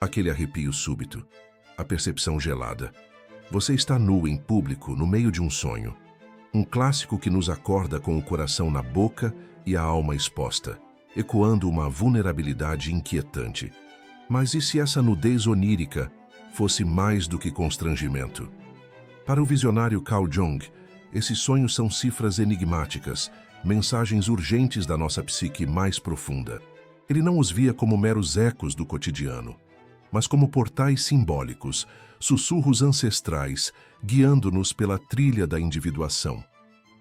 Aquele arrepio súbito, a percepção gelada. Você está nu em público no meio de um sonho. Um clássico que nos acorda com o coração na boca e a alma exposta, ecoando uma vulnerabilidade inquietante. Mas e se essa nudez onírica fosse mais do que constrangimento? Para o visionário Carl Jung, esses sonhos são cifras enigmáticas, mensagens urgentes da nossa psique mais profunda. Ele não os via como meros ecos do cotidiano, mas como portais simbólicos, sussurros ancestrais, guiando-nos pela trilha da individuação,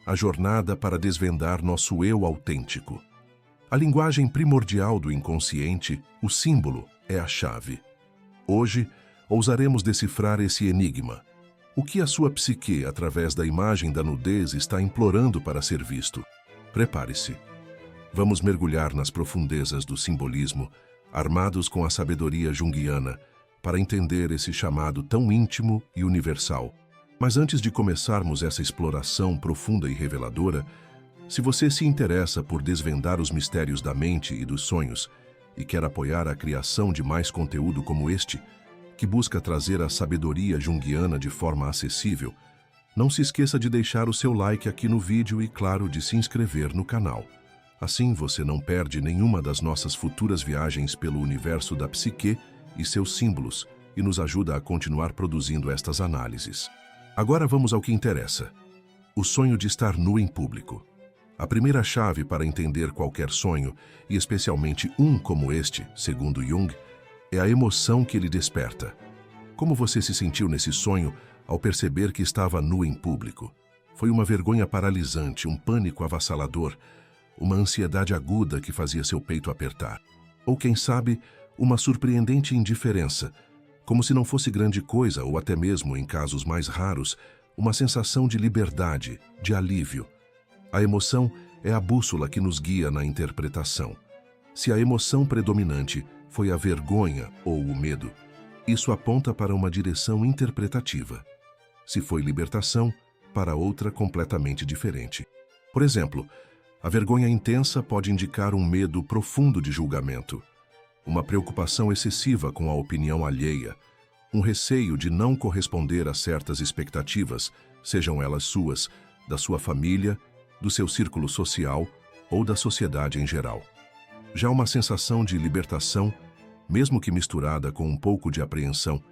a jornada para desvendar nosso eu autêntico. A linguagem primordial do inconsciente, o símbolo, é a chave. Hoje, ousaremos decifrar esse enigma. O que a sua psique, através da imagem da nudez, está implorando para ser visto? Prepare-se. Vamos mergulhar nas profundezas do simbolismo, armados com a sabedoria junguiana, para entender esse chamado tão íntimo e universal. Mas antes de começarmos essa exploração profunda e reveladora, se você se interessa por desvendar os mistérios da mente e dos sonhos e quer apoiar a criação de mais conteúdo como este, que busca trazer a sabedoria junguiana de forma acessível, não se esqueça de deixar o seu like aqui no vídeo e, claro, de se inscrever no canal. Assim você não perde nenhuma das nossas futuras viagens pelo universo da psique e seus símbolos e nos ajuda a continuar produzindo estas análises. Agora vamos ao que interessa: o sonho de estar nu em público. A primeira chave para entender qualquer sonho, e especialmente um como este, segundo Jung, é a emoção que ele desperta. Como você se sentiu nesse sonho ao perceber que estava nu em público? Foi uma vergonha paralisante, um pânico avassalador, uma ansiedade aguda que fazia seu peito apertar? Ou, quem sabe, uma surpreendente indiferença, como se não fosse grande coisa, ou até mesmo, em casos mais raros, uma sensação de liberdade, de alívio. A emoção é a bússola que nos guia na interpretação. Se a emoção predominante foi a vergonha ou o medo, isso aponta para uma direção interpretativa. Se foi libertação, para outra completamente diferente. Por exemplo, a vergonha intensa pode indicar um medo profundo de julgamento, uma preocupação excessiva com a opinião alheia, um receio de não corresponder a certas expectativas, sejam elas suas, da sua família, do seu círculo social ou da sociedade em geral. Já uma sensação de libertação, mesmo que misturada com um pouco de apreensão,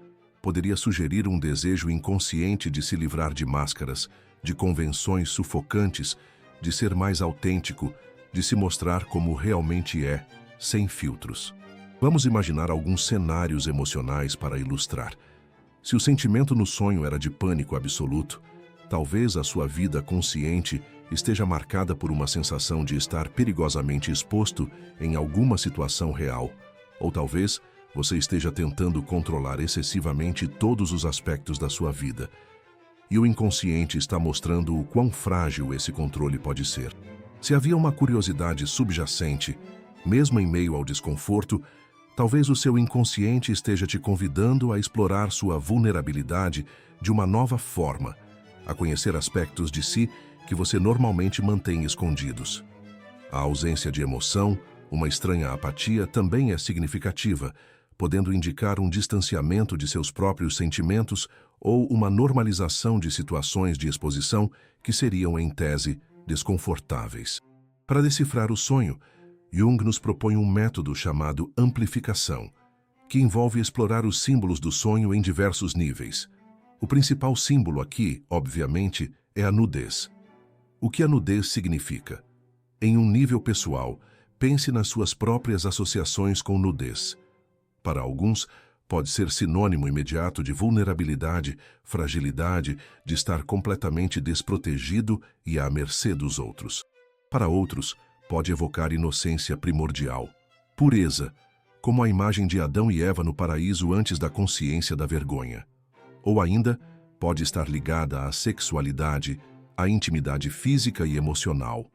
poderia sugerir um desejo inconsciente de se livrar de máscaras, de convenções sufocantes, de ser mais autêntico, de se mostrar como realmente é, sem filtros. Vamos imaginar alguns cenários emocionais para ilustrar. Se o sentimento no sonho era de pânico absoluto, talvez a sua vida consciente esteja marcada por uma sensação de estar perigosamente exposto em alguma situação real, ou talvez você esteja tentando controlar excessivamente todos os aspectos da sua vida, e o inconsciente está mostrando o quão frágil esse controle pode ser. Se havia uma curiosidade subjacente, mesmo em meio ao desconforto, talvez o seu inconsciente esteja te convidando a explorar sua vulnerabilidade de uma nova forma, a conhecer aspectos de si que você normalmente mantém escondidos. A ausência de emoção, uma estranha apatia, também é significativa, podendo indicar um distanciamento de seus próprios sentimentos ou uma normalização de situações de exposição que seriam, em tese, desconfortáveis. Para decifrar o sonho, Jung nos propõe um método chamado amplificação, que envolve explorar os símbolos do sonho em diversos níveis. O principal símbolo aqui, obviamente, é a nudez. O que a nudez significa? Em um nível pessoal, pense nas suas próprias associações com nudez. Para alguns, pode ser sinônimo imediato de vulnerabilidade, fragilidade, de estar completamente desprotegido e à mercê dos outros. Para outros, pode evocar inocência primordial, pureza, como a imagem de Adão e Eva no paraíso antes da consciência da vergonha. Ou ainda, pode estar ligada à sexualidade, à intimidade física e emocional.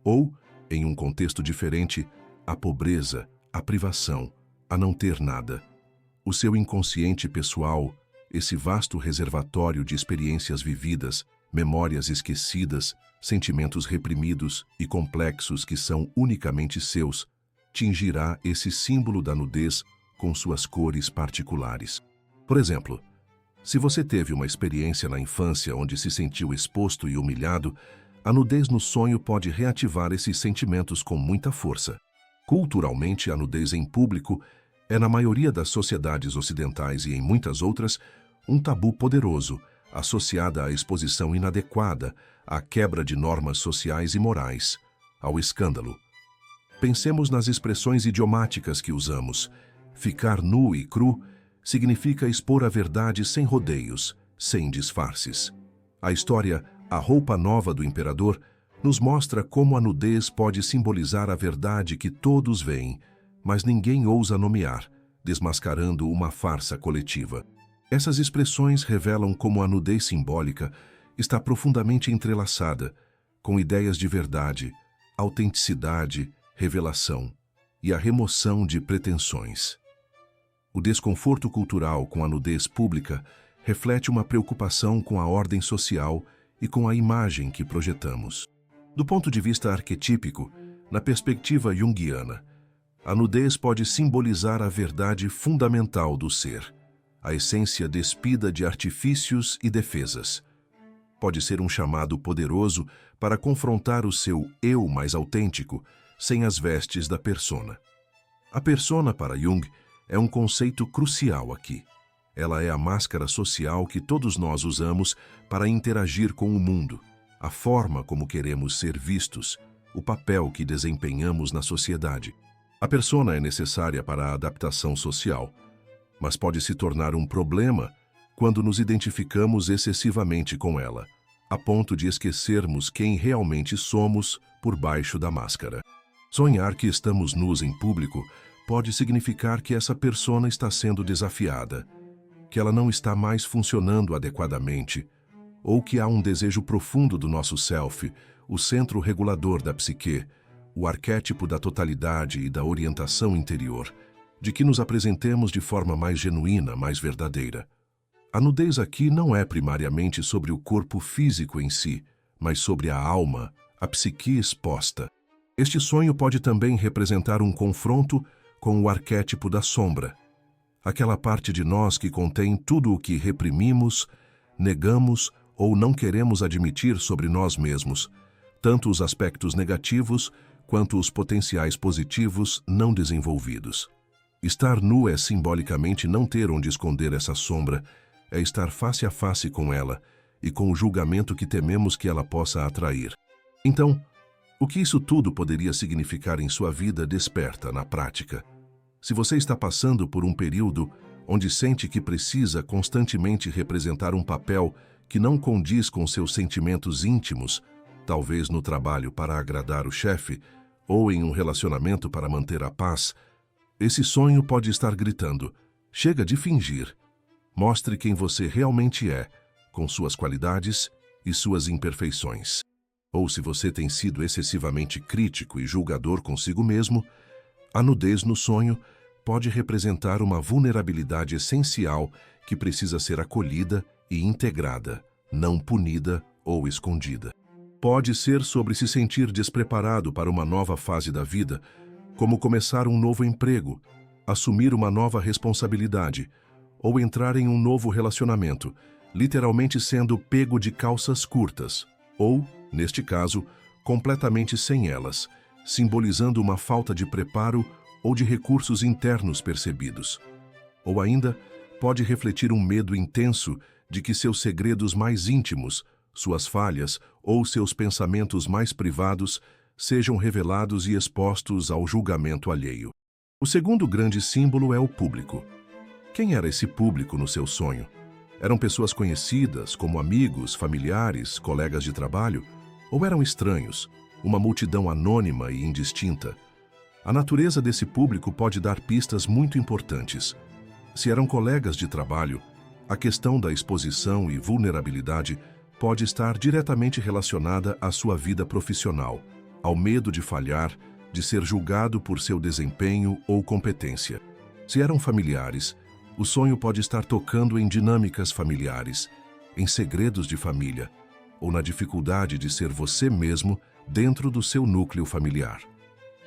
Ou, em um contexto diferente, à pobreza, à privação, a não ter nada. O seu inconsciente pessoal, esse vasto reservatório de experiências vividas, memórias esquecidas, sentimentos reprimidos e complexos que são unicamente seus, tingirá esse símbolo da nudez com suas cores particulares. Por exemplo, se você teve uma experiência na infância onde se sentiu exposto e humilhado, a nudez no sonho pode reativar esses sentimentos com muita força. Culturalmente, a nudez em público é, na maioria das sociedades ocidentais e em muitas outras, um tabu poderoso, associada à exposição inadequada, à quebra de normas sociais e morais, ao escândalo. Pensemos nas expressões idiomáticas que usamos. Ficar nu e cru significa expor a verdade sem rodeios, sem disfarces. A história A Roupa Nova do Imperador nos mostra como a nudez pode simbolizar a verdade que todos veem, mas ninguém ousa nomear, desmascarando uma farsa coletiva. Essas expressões revelam como a nudez simbólica está profundamente entrelaçada com ideias de verdade, autenticidade, revelação e a remoção de pretensões. O desconforto cultural com a nudez pública reflete uma preocupação com a ordem social e com a imagem que projetamos. Do ponto de vista arquetípico, na perspectiva junguiana, a nudez pode simbolizar a verdade fundamental do ser, a essência despida de artifícios e defesas. Pode ser um chamado poderoso para confrontar o seu eu mais autêntico, sem as vestes da persona. A persona, para Jung, é um conceito crucial aqui. Ela é a máscara social que todos nós usamos para interagir com o mundo, a forma como queremos ser vistos, o papel que desempenhamos na sociedade. A persona é necessária para a adaptação social, mas pode se tornar um problema quando nos identificamos excessivamente com ela, a ponto de esquecermos quem realmente somos por baixo da máscara. Sonhar que estamos nus em público pode significar que essa persona está sendo desafiada, que ela não está mais funcionando adequadamente, ou que há um desejo profundo do nosso self, o centro regulador da psique, o arquétipo da totalidade e da orientação interior, de que nos apresentemos de forma mais genuína, mais verdadeira. A nudez aqui não é primariamente sobre o corpo físico em si, mas sobre a alma, a psique exposta. Este sonho pode também representar um confronto com o arquétipo da sombra, aquela parte de nós que contém tudo o que reprimimos, negamos ou não queremos admitir sobre nós mesmos, tanto os aspectos negativos quanto os potenciais positivos não desenvolvidos. Estar nu é simbolicamente não ter onde esconder essa sombra, é estar face a face com ela e com o julgamento que tememos que ela possa atrair. Então, o que isso tudo poderia significar em sua vida desperta na prática? Se você está passando por um período onde sente que precisa constantemente representar um papel que não condiz com seus sentimentos íntimos, talvez no trabalho para agradar o chefe ou em um relacionamento para manter a paz, esse sonho pode estar gritando: chega de fingir. Mostre quem você realmente é, com suas qualidades e suas imperfeições. Ou se você tem sido excessivamente crítico e julgador consigo mesmo, a nudez no sonho pode representar uma vulnerabilidade essencial que precisa ser acolhida e integrada, não punida ou escondida. Pode ser sobre se sentir despreparado para uma nova fase da vida, como começar um novo emprego, assumir uma nova responsabilidade ou entrar em um novo relacionamento, literalmente sendo pego de calças curtas, ou, neste caso, completamente sem elas, simbolizando uma falta de preparo ou de recursos internos percebidos. Ou ainda, pode refletir um medo intenso de que seus segredos mais íntimos, suas falhas ou seus pensamentos mais privados sejam revelados e expostos ao julgamento alheio. O segundo grande símbolo é o público. Quem era esse público no seu sonho? Eram pessoas conhecidas, como amigos, familiares, colegas de trabalho? Ou eram estranhos, uma multidão anônima e indistinta? A natureza desse público pode dar pistas muito importantes. Se eram colegas de trabalho, a questão da exposição e vulnerabilidade pode estar diretamente relacionada à sua vida profissional, ao medo de falhar, de ser julgado por seu desempenho ou competência. Se eram familiares, o sonho pode estar tocando em dinâmicas familiares, em segredos de família, ou na dificuldade de ser você mesmo dentro do seu núcleo familiar.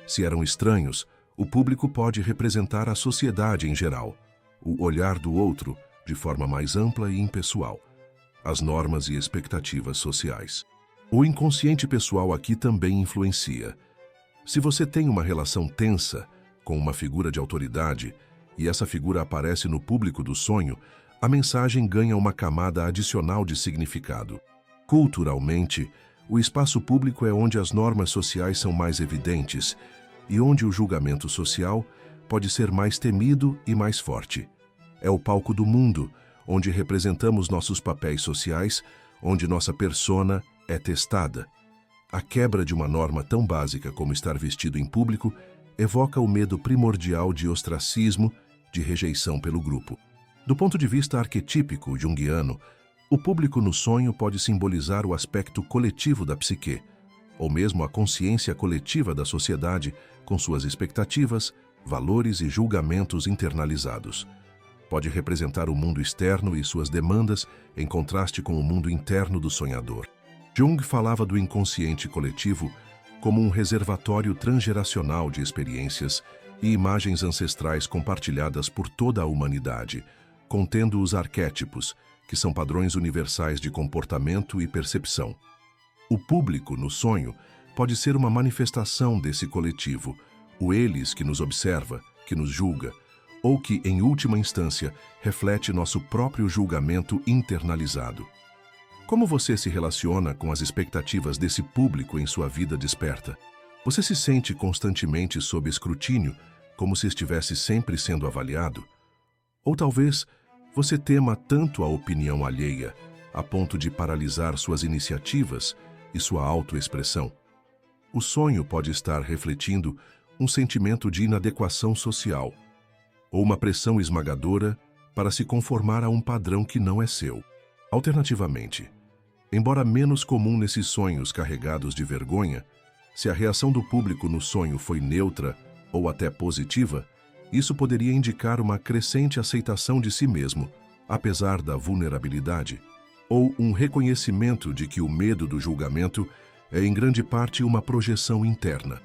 Se eram estranhos, O público pode representar a sociedade em geral, o olhar do outro de forma mais ampla e impessoal, as normas e expectativas sociais. O inconsciente pessoal aqui também influencia. Se você tem uma relação tensa com uma figura de autoridade e essa figura aparece no público do sonho, a mensagem ganha uma camada adicional de significado. Culturalmente, o espaço público é onde as normas sociais são mais evidentes e onde o julgamento social pode ser mais temido e mais forte. É o palco do mundo, onde representamos nossos papéis sociais, onde nossa persona é testada. A quebra de uma norma tão básica como estar vestido em público evoca o medo primordial de ostracismo, de rejeição pelo grupo. Do ponto de vista arquetípico junguiano, o público no sonho pode simbolizar o aspecto coletivo da psique, ou mesmo a consciência coletiva da sociedade com suas expectativas, valores e julgamentos internalizados. Pode representar o mundo externo e suas demandas em contraste com o mundo interno do sonhador. Jung falava do inconsciente coletivo como um reservatório transgeracional de experiências e imagens ancestrais compartilhadas por toda a humanidade, contendo os arquétipos, que são padrões universais de comportamento e percepção. O público, no sonho, pode ser uma manifestação desse coletivo, o eles que nos observa, que nos julga, ou que, em última instância, reflete nosso próprio julgamento internalizado. Como você se relaciona com as expectativas desse público em sua vida desperta? Você se sente constantemente sob escrutínio, como se estivesse sempre sendo avaliado? Ou talvez você tema tanto a opinião alheia, a ponto de paralisar suas iniciativas e sua autoexpressão? O sonho pode estar refletindo um sentimento de inadequação social, ou uma pressão esmagadora para se conformar a um padrão que não é seu. Alternativamente, embora menos comum nesses sonhos carregados de vergonha, se a reação do público no sonho foi neutra ou até positiva, isso poderia indicar uma crescente aceitação de si mesmo, apesar da vulnerabilidade, ou um reconhecimento de que o medo do julgamento é em grande parte uma projeção interna.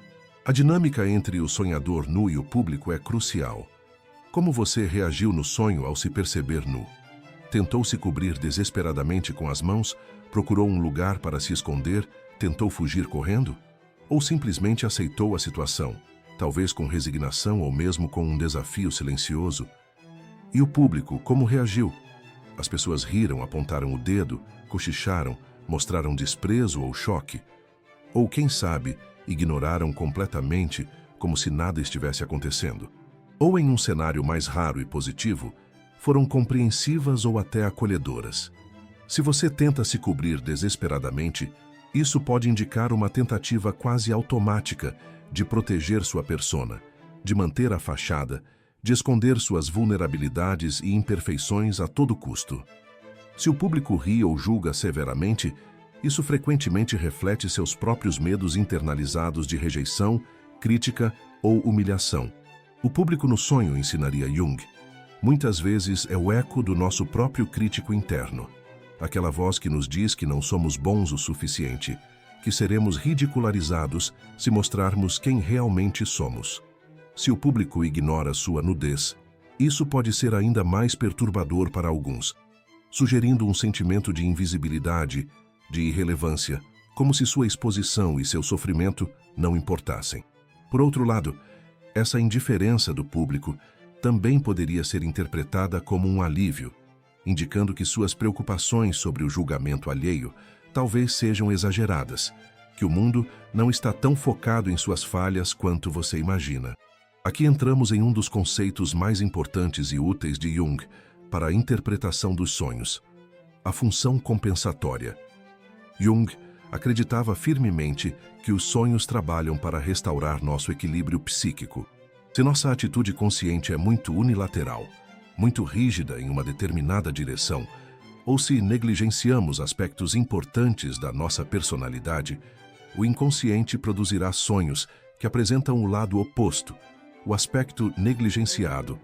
A dinâmica entre o sonhador nu e o público é crucial. Como você reagiu no sonho ao se perceber nu? Tentou se cobrir desesperadamente com as mãos? Procurou um lugar para se esconder? Tentou fugir correndo? Ou simplesmente aceitou a situação, talvez com resignação ou mesmo com um desafio silencioso? E o público, como reagiu? As pessoas riram, apontaram o dedo, cochicharam, mostraram desprezo ou choque? Ou, quem sabe, ignoraram completamente, como se nada estivesse acontecendo? Ou, em um cenário mais raro e positivo, foram compreensivas ou até acolhedoras? Se você tenta se cobrir desesperadamente, isso pode indicar uma tentativa quase automática de proteger sua persona, de manter a fachada, de esconder suas vulnerabilidades e imperfeições a todo custo. Se o público ri ou julga severamente, isso frequentemente reflete seus próprios medos internalizados de rejeição, crítica ou humilhação. O público no sonho, ensinaria Jung, muitas vezes é o eco do nosso próprio crítico interno. Aquela voz que nos diz que não somos bons o suficiente, que seremos ridicularizados se mostrarmos quem realmente somos. Se o público ignora sua nudez, isso pode ser ainda mais perturbador para alguns, sugerindo um sentimento de invisibilidade, de irrelevância, como se sua exposição e seu sofrimento não importassem. Por outro lado, essa indiferença do público também poderia ser interpretada como um alívio, indicando que suas preocupações sobre o julgamento alheio talvez sejam exageradas, que o mundo não está tão focado em suas falhas quanto você imagina. Aqui entramos em um dos conceitos mais importantes e úteis de Jung para a interpretação dos sonhos: a função compensatória. Jung acreditava firmemente que os sonhos trabalham para restaurar nosso equilíbrio psíquico. Se nossa atitude consciente é muito unilateral, muito rígida em uma determinada direção, ou se negligenciamos aspectos importantes da nossa personalidade, o inconsciente produzirá sonhos que apresentam o lado oposto, o aspecto negligenciado,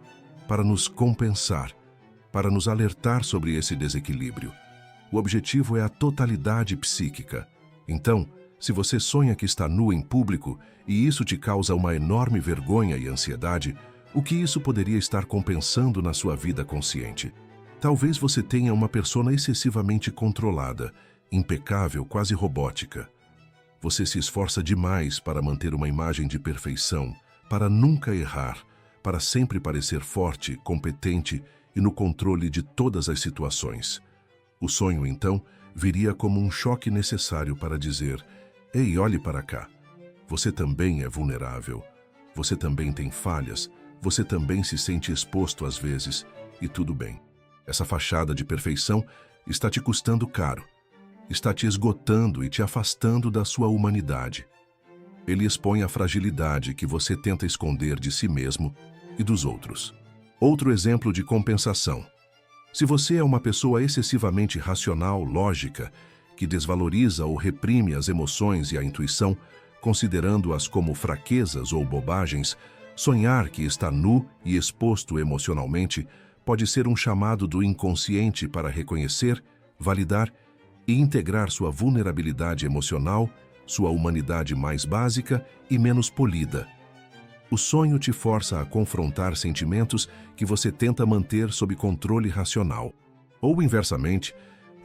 para nos compensar, para nos alertar sobre esse desequilíbrio. O objetivo é a totalidade psíquica. Então, Se você sonha que está nu em público e isso te causa uma enorme vergonha e ansiedade, o que isso poderia estar compensando na sua vida consciente? Talvez você tenha uma persona excessivamente controlada, impecável, quase robótica. Você se esforça demais para manter uma imagem de perfeição, para nunca errar, para sempre parecer forte, competente e no controle de todas as situações. O sonho, então, viria como um choque necessário para dizer: ei, olhe para cá. Você também é vulnerável. Você também tem falhas. Você também se sente exposto às vezes. E tudo bem. Essa fachada de perfeição está te custando caro. Está te esgotando e te afastando da sua humanidade. Ele expõe a fragilidade que você tenta esconder de si mesmo e dos outros. Outro exemplo de compensação. Se você é uma pessoa excessivamente racional, lógica, que desvaloriza ou reprime as emoções e a intuição, considerando-as como fraquezas ou bobagens, sonhar que está nu e exposto emocionalmente pode ser um chamado do inconsciente para reconhecer, validar e integrar sua vulnerabilidade emocional, sua humanidade mais básica e menos polida. O sonho te força a confrontar sentimentos que você tenta manter sob controle racional. Ou, inversamente,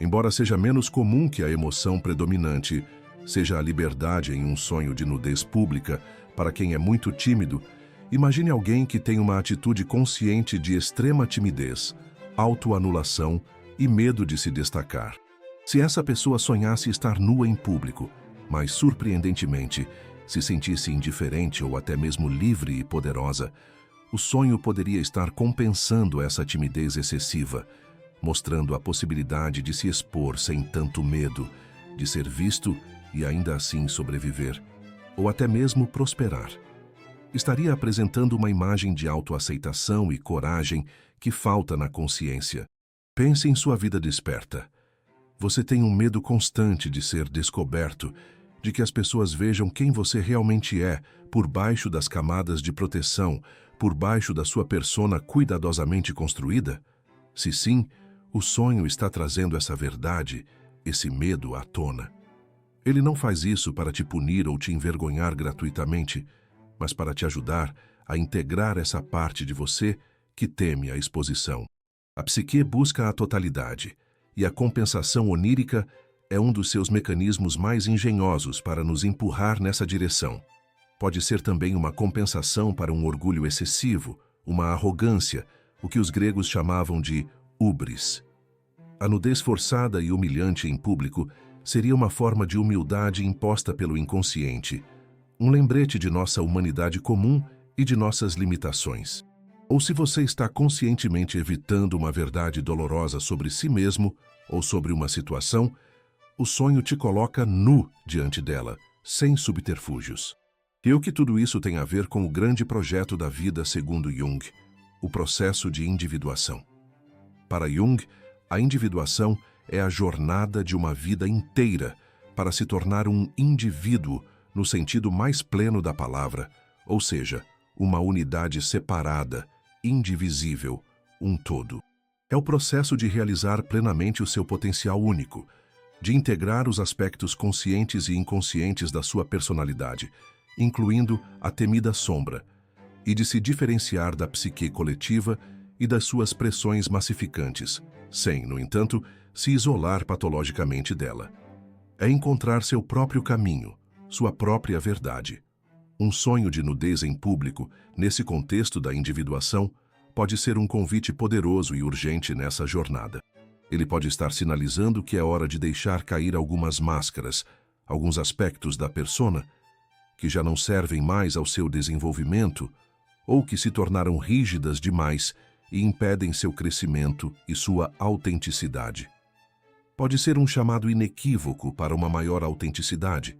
embora seja menos comum que a emoção predominante, seja a liberdade em um sonho de nudez pública, para quem é muito tímido, imagine alguém que tem uma atitude consciente de extrema timidez, autoanulação e medo de se destacar. Se essa pessoa sonhasse estar nua em público, mas surpreendentemente se sentisse indiferente ou até mesmo livre e poderosa, o sonho poderia estar compensando essa timidez excessiva, mostrando a possibilidade de se expor sem tanto medo, de ser visto e ainda assim sobreviver, ou até mesmo prosperar. Estaria apresentando uma imagem de autoaceitação e coragem que falta na consciência. Pense em sua vida desperta. Você tem um medo constante de ser descoberto, de que as pessoas vejam quem você realmente é, por baixo das camadas de proteção, por baixo da sua persona cuidadosamente construída? Se sim, o sonho está trazendo essa verdade, esse medo à tona. Ele não faz isso para te punir ou te envergonhar gratuitamente, mas para te ajudar a integrar essa parte de você que teme a exposição. A psique busca a totalidade, e a compensação onírica é um dos seus mecanismos mais engenhosos para nos empurrar nessa direção. Pode ser também uma compensação para um orgulho excessivo, uma arrogância, o que os gregos chamavam de hubris. A nudez forçada e humilhante em público seria uma forma de humildade imposta pelo inconsciente, um lembrete de nossa humanidade comum e de nossas limitações. Ou se você está conscientemente evitando uma verdade dolorosa sobre si mesmo ou sobre uma situação, o sonho te coloca nu diante dela, sem subterfúgios. E o que tudo isso tem a ver com o grande projeto da vida segundo Jung, o processo de individuação. Para Jung, a individuação é a jornada de uma vida inteira para se tornar um indivíduo no sentido mais pleno da palavra, ou seja, uma unidade separada, indivisível, um todo. É o processo de realizar plenamente o seu potencial único, de integrar os aspectos conscientes e inconscientes da sua personalidade, incluindo a temida sombra, e de se diferenciar da psique coletiva e das suas pressões massificantes, sem, no entanto, se isolar patologicamente dela. É encontrar seu próprio caminho, sua própria verdade. Um sonho de nudez em público, nesse contexto da individuação, pode ser um convite poderoso e urgente nessa jornada. Ele pode estar sinalizando que é hora de deixar cair algumas máscaras, alguns aspectos da persona, que já não servem mais ao seu desenvolvimento ou que se tornaram rígidas demais e impedem seu crescimento e sua autenticidade. Pode ser um chamado inequívoco para uma maior autenticidade,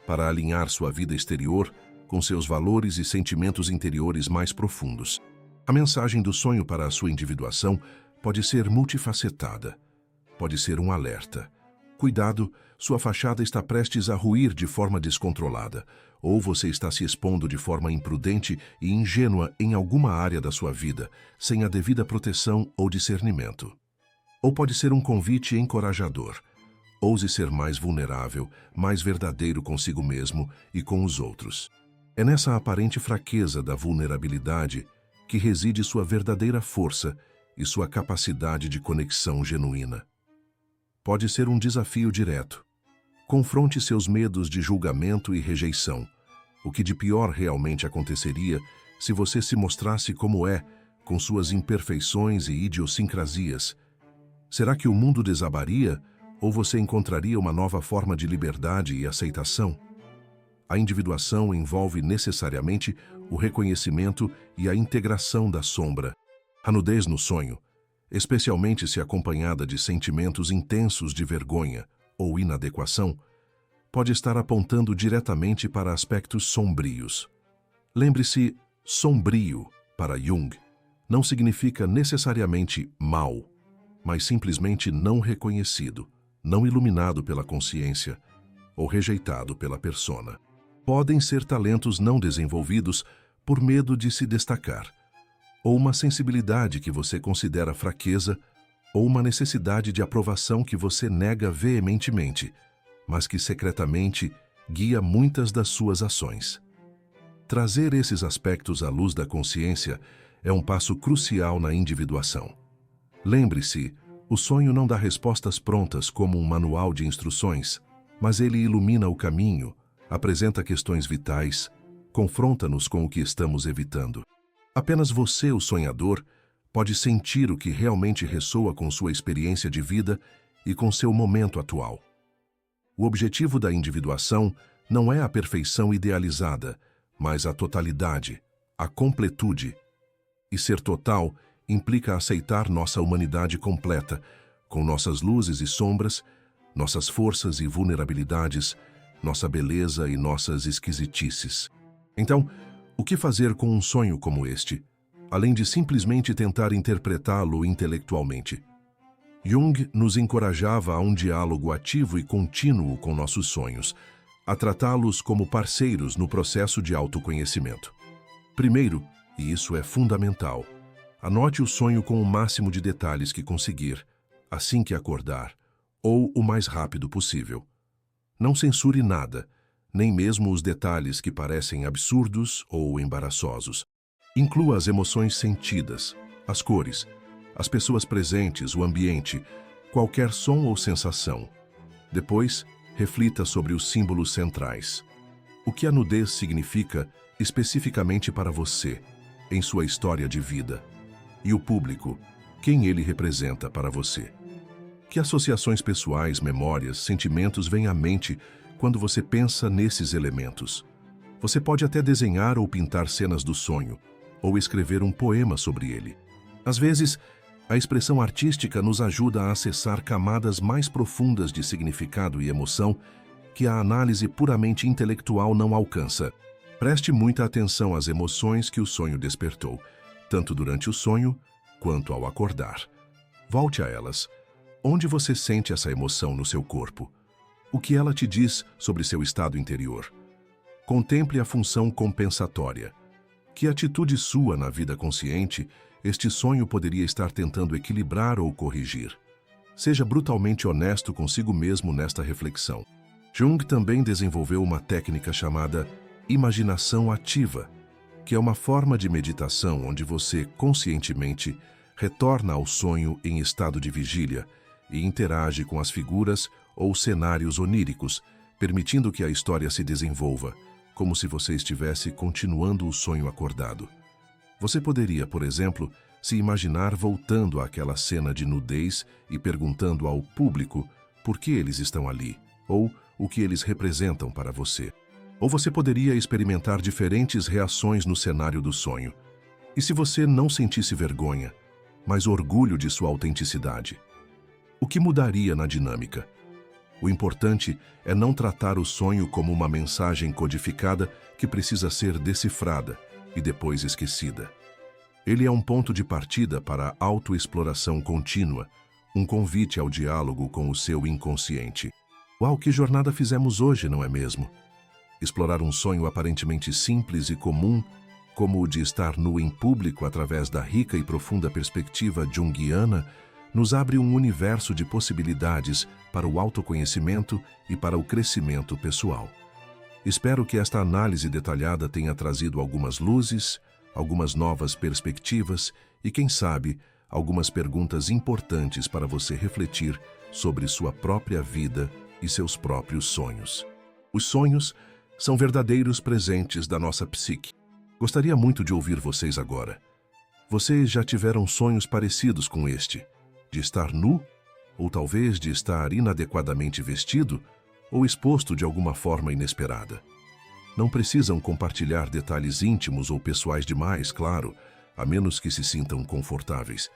para alinhar sua vida exterior com seus valores e sentimentos interiores mais profundos. A mensagem do sonho para a sua individuação pode ser multifacetada. Pode ser um alerta. Cuidado, sua fachada está prestes a ruir de forma descontrolada, ou você está se expondo de forma imprudente e ingênua em alguma área da sua vida, sem a devida proteção ou discernimento. Ou pode ser um convite encorajador. Ouse ser mais vulnerável, mais verdadeiro consigo mesmo e com os outros. É nessa aparente fraqueza da vulnerabilidade que reside sua verdadeira força e sua capacidade de conexão genuína. Pode ser um desafio direto. Confronte seus medos de julgamento e rejeição. O que de pior realmente aconteceria se você se mostrasse como é, com suas imperfeições e idiosincrasias? Será que o mundo desabaria ou você encontraria uma nova forma de liberdade e aceitação? A individuação envolve necessariamente o reconhecimento e a integração da sombra. A nudez no sonho, especialmente se acompanhada de sentimentos intensos de vergonha ou inadequação, pode estar apontando diretamente para aspectos sombrios. Lembre-se, sombrio, para Jung, não significa necessariamente mal, mas simplesmente não reconhecido, não iluminado pela consciência ou rejeitado pela persona. Podem ser talentos não desenvolvidos por medo de se destacar, ou uma sensibilidade que você considera fraqueza, ou uma necessidade de aprovação que você nega veementemente, mas que secretamente guia muitas das suas ações. Trazer esses aspectos à luz da consciência é um passo crucial na individuação. Lembre-se, o sonho não dá respostas prontas como um manual de instruções, mas ele ilumina o caminho, apresenta questões vitais, confronta-nos com o que estamos evitando. Apenas você, o sonhador, pode sentir o que realmente ressoa com sua experiência de vida e com seu momento atual. O objetivo da individuação não é a perfeição idealizada, mas a totalidade, a completude. E ser total implica aceitar nossa humanidade completa, com nossas luzes e sombras, nossas forças e vulnerabilidades, nossa beleza e nossas esquisitices. Então, o que fazer com um sonho como este, além de simplesmente tentar interpretá-lo intelectualmente? Jung nos encorajava a um diálogo ativo e contínuo com nossos sonhos, a tratá-los como parceiros no processo de autoconhecimento. Primeiro, e isso é fundamental, anote o sonho com o máximo de detalhes que conseguir, assim que acordar, ou o mais rápido possível. Não censure nada, nem mesmo os detalhes que parecem absurdos ou embaraçosos. Inclua as emoções sentidas, as cores, as pessoas presentes, o ambiente, qualquer som ou sensação. Depois, reflita sobre os símbolos centrais. O que a nudez significa especificamente para você, em sua história de vida? E o público, quem ele representa para você? Que associações pessoais, memórias, sentimentos vêm à mente quando você pensa nesses elementos? Você pode até desenhar ou pintar cenas do sonho, ou escrever um poema sobre ele. Às vezes, a expressão artística nos ajuda a acessar camadas mais profundas de significado e emoção que a análise puramente intelectual não alcança. Preste muita atenção às emoções que o sonho despertou, tanto durante o sonho quanto ao acordar. Volte a elas. Onde você sente essa emoção no seu corpo? O que ela te diz sobre seu estado interior? Contemple a função compensatória. Que atitude sua na vida consciente este sonho poderia estar tentando equilibrar ou corrigir? Seja brutalmente honesto consigo mesmo nesta reflexão. Jung também desenvolveu uma técnica chamada imaginação ativa, que é uma forma de meditação onde você, conscientemente, retorna ao sonho em estado de vigília e interage com as figuras ou cenários oníricos, permitindo que a história se desenvolva, como se você estivesse continuando o sonho acordado. Você poderia, por exemplo, se imaginar voltando àquela cena de nudez e perguntando ao público por que eles estão ali, ou o que eles representam para você. Ou você poderia experimentar diferentes reações no cenário do sonho. E se você não sentisse vergonha, mas orgulho de sua autenticidade? O que mudaria na dinâmica? O importante é não tratar o sonho como uma mensagem codificada que precisa ser decifrada e depois esquecida. Ele é um ponto de partida para a autoexploração contínua, um convite ao diálogo com o seu inconsciente. Uau, que jornada fizemos hoje, não é mesmo? Explorar um sonho aparentemente simples e comum, como o de estar nu em público através da rica e profunda perspectiva junguiana, nos abre um universo de possibilidades para o autoconhecimento e para o crescimento pessoal. Espero que esta análise detalhada tenha trazido algumas luzes, algumas novas perspectivas e, quem sabe, algumas perguntas importantes para você refletir sobre sua própria vida e seus próprios sonhos. Os sonhos são verdadeiros presentes da nossa psique. Gostaria muito de ouvir vocês agora. Vocês já tiveram sonhos parecidos com este? De estar nu? Ou talvez de estar inadequadamente vestido? Ou exposto de alguma forma inesperada? Não precisam compartilhar detalhes íntimos ou pessoais demais, claro, a menos que se sintam confortáveis.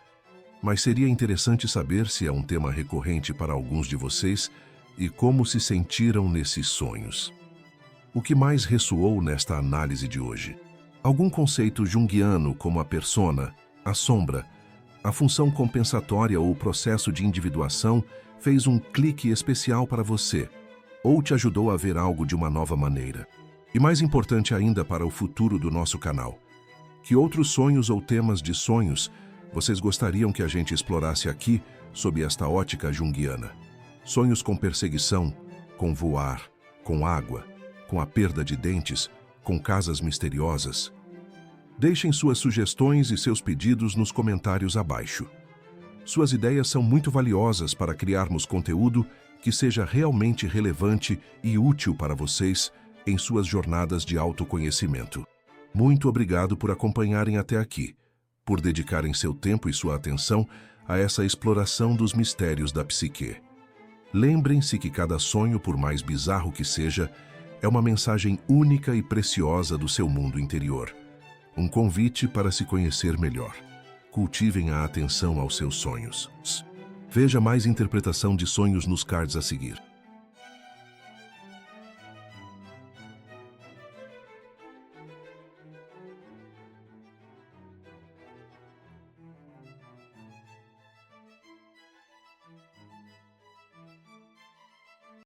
Mas seria interessante saber se é um tema recorrente para alguns de vocês e como se sentiram nesses sonhos. O que mais ressoou nesta análise de hoje? Algum conceito junguiano como a persona, a sombra, a função compensatória ou o processo de individuação fez um clique especial para você, ou te ajudou a ver algo de uma nova maneira. E mais importante ainda para o futuro do nosso canal, que outros sonhos ou temas de sonhos vocês gostariam que a gente explorasse aqui sob esta ótica junguiana? Sonhos com perseguição, com voar, com água, com a perda de dentes, com casas misteriosas? Deixem suas sugestões e seus pedidos nos comentários abaixo. Suas ideias são muito valiosas para criarmos conteúdo que seja realmente relevante e útil para vocês em suas jornadas de autoconhecimento. Muito obrigado por acompanharem até aqui, por dedicarem seu tempo e sua atenção a essa exploração dos mistérios da psique. Lembrem-se que cada sonho, por mais bizarro que seja, é uma mensagem única e preciosa do seu mundo interior. Um convite para se conhecer melhor. Cultivem a atenção aos seus sonhos. Veja mais interpretação de sonhos nos cards a seguir.